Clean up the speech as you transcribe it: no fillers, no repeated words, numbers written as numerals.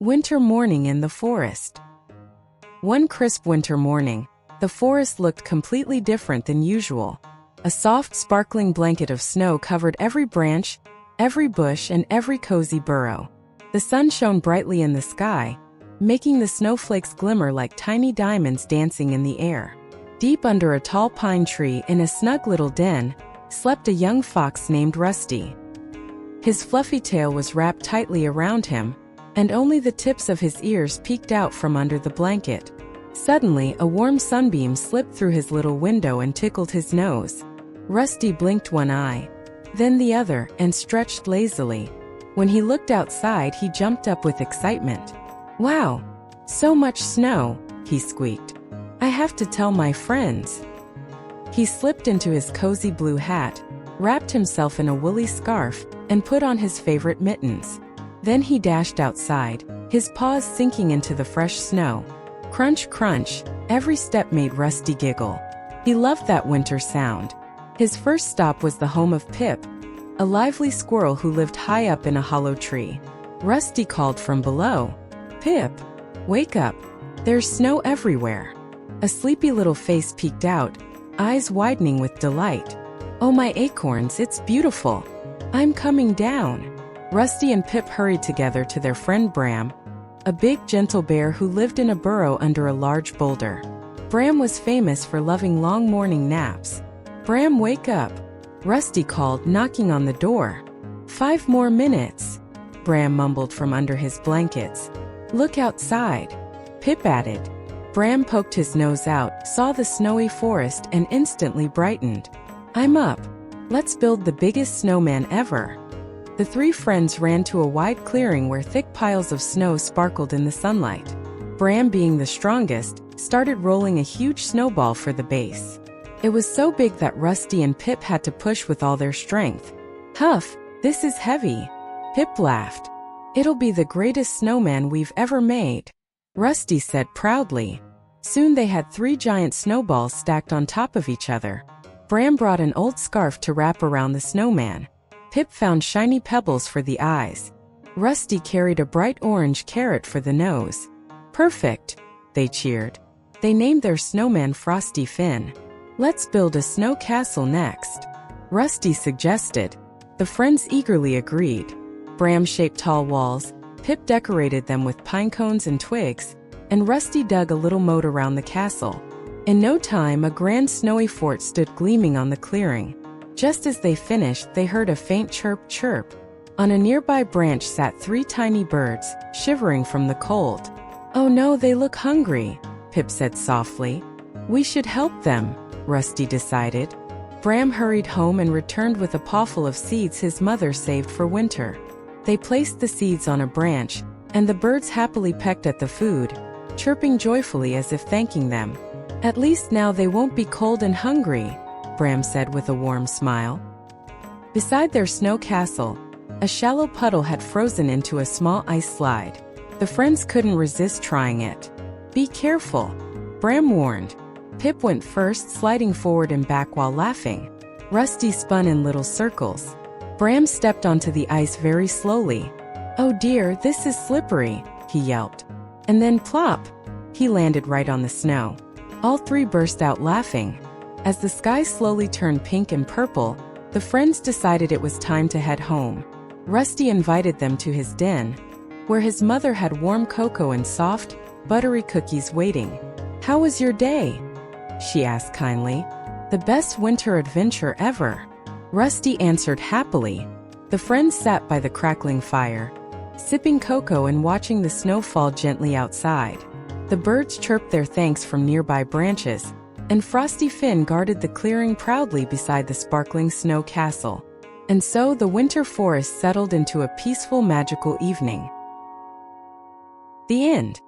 Winter morning in the forest. One crisp winter morning, the forest looked completely different than usual. A soft, sparkling blanket of snow covered every branch, every bush, and every cozy burrow. The sun shone brightly in the sky, making the snowflakes glimmer like tiny diamonds dancing in the air. Deep under a tall pine tree in a snug little den, slept a young fox named Rusty. His fluffy tail was wrapped tightly around him, and only the tips of his ears peeked out from under the blanket. Suddenly, a warm sunbeam slipped through his little window and tickled his nose. Rusty blinked one eye, then the other, and stretched lazily. When he looked outside, he jumped up with excitement. "Wow! So much snow!" he squeaked. "I have to tell my friends." He slipped into his cozy blue hat, wrapped himself in a woolly scarf, and put on his favorite mittens. Then he dashed outside, his paws sinking into the fresh snow. Crunch, crunch, every step made Rusty giggle. He loved that winter sound. His first stop was the home of Pip, a lively squirrel who lived high up in a hollow tree. Rusty called from below, "Pip, wake up. There's snow everywhere." A sleepy little face peeked out, eyes widening with delight. "Oh, my acorns, it's beautiful. I'm coming down." Rusty and Pip hurried together to their friend Bram, a big, gentle bear who lived in a burrow under a large boulder. Bram was famous for loving long morning naps. "Bram, wake up," Rusty called, knocking on the door. "5 more minutes," Bram mumbled from under his blankets. "Look outside," Pip added. Bram poked his nose out, saw the snowy forest, and instantly brightened. "I'm up. Let's build the biggest snowman ever." The 3 friends ran to a wide clearing where thick piles of snow sparkled in the sunlight. Bram, being the strongest, started rolling a huge snowball for the base. It was so big that Rusty and Pip had to push with all their strength. "Huff, this is heavy," Pip laughed. "It'll be the greatest snowman we've ever made," Rusty said proudly. Soon they had 3 giant snowballs stacked on top of each other. Bram brought an old scarf to wrap around the snowman. Pip found shiny pebbles for the eyes. Rusty carried a bright orange carrot for the nose. "Perfect," they cheered. They named their snowman Frosty Finn. "Let's build a snow castle next," Rusty suggested. The friends eagerly agreed. Bram shaped tall walls, Pip decorated them with pine cones and twigs, and Rusty dug a little moat around the castle. In no time, a grand snowy fort stood gleaming on the clearing. Just as they finished, they heard a faint chirp chirp. On a nearby branch sat 3 tiny birds, shivering from the cold. "Oh no, they look hungry," Pip said softly. "We should help them," Rusty decided. Bram hurried home and returned with a pawful of seeds his mother saved for winter. They placed the seeds on a branch, and the birds happily pecked at the food, chirping joyfully as if thanking them. "At least now they won't be cold and hungry," Bram said with a warm smile. Beside their snow castle, a shallow puddle had frozen into a small ice slide. The friends couldn't resist trying it. "Be careful," Bram warned. Pip went first, sliding forward and back while laughing. Rusty spun in little circles. Bram stepped onto the ice very slowly. "Oh dear, this is slippery," he yelped. And then plop! He landed right on the snow. All 3 burst out laughing. As the sky slowly turned pink and purple, the friends decided it was time to head home. Rusty invited them to his den, where his mother had warm cocoa and soft, buttery cookies waiting. "How was your day?" she asked kindly. "The best winter adventure ever," Rusty answered happily. The friends sat by the crackling fire, sipping cocoa and watching the snow fall gently outside. The birds chirped their thanks from nearby branches, and Frosty Finn guarded the clearing proudly beside the sparkling snow castle. And so the winter forest settled into a peaceful, magical evening. The end.